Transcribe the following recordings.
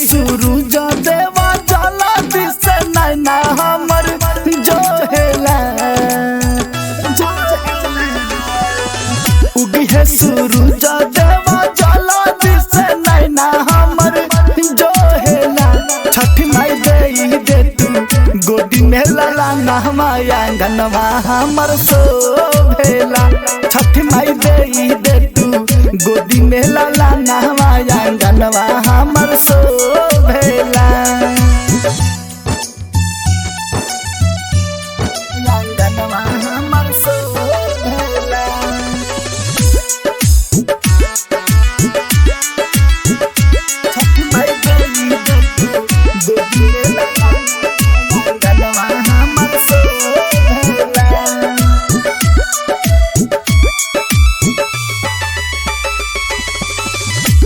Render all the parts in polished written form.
सूरज देवा जला दिस नैना हमर जो हेला उगी है सूरज देवा जला दिस नैना हमर जो हेला छठ माई दे तू गोदी में लाला माया गनवा हमर सो भेला छठ माई दे तू गोदी में लाला माया गनवा हमर सो भेला गनवा हमर सो भेला छठ माई दे तू गोदी में लाला गनवा हमर सो भेला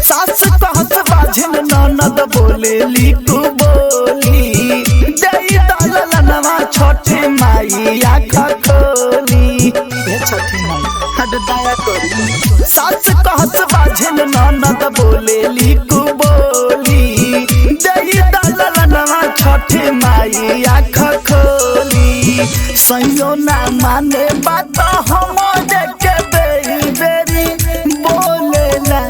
सास कहत बाझन ननद बोले लिखू बोली दई दलनवा छठे माई आँख खोली छठे माई हद दया करी सास कहत बाझन ननद बोले लिखू बोली दई दलनवा छठे माई आँख खोली सैयो ना माने बात हम देखे बेरी बेरी बोलेला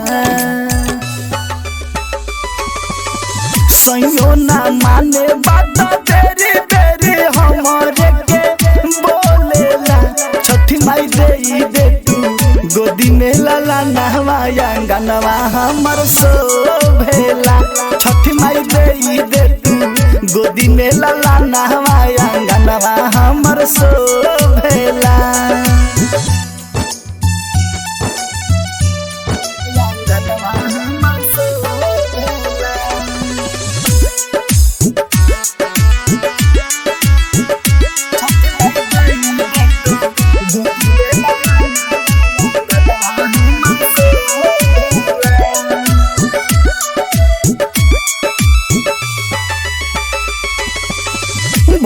सैयो ना माने बात तेरी बेरी हमारे के बोलेला छठ माई दे तू गोदी में लाला नहवाया गनवा हमर सो भेला छठ माई दे तू गोदी में लाला नहवाया गनवा हमर सो भेला गनवा हमर सो भेला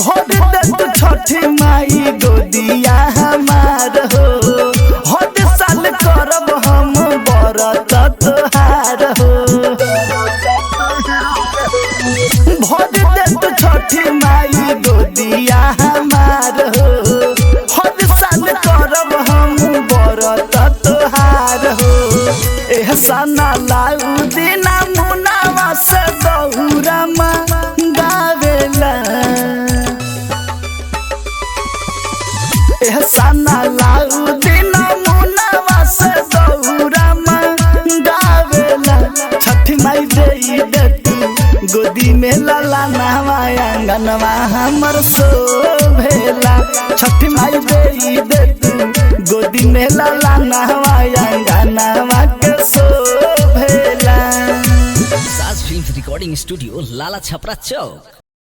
भोर दे तू छठी माई गोदिया हमार हो हर साल करब हम बरत तोहार हो भोर दे तू छठी माई गोदिया हमार हो हर साल करब हम बरत तोहार हो एहसाना लाऊ दिना मुनावा से बहुरा गावेला एहसाना लाऊ दिना मुनावा से बहुरा गावेला छठ माई दे तू गोदी में लाला नहवाया गनवा हमर सो भेला छठ माई दे तू गोदी में लाला नहवाया गनवा के सो भेला। साज फिल्म रिकॉर्डिंग स्टूडियो लाला छपरा चौक।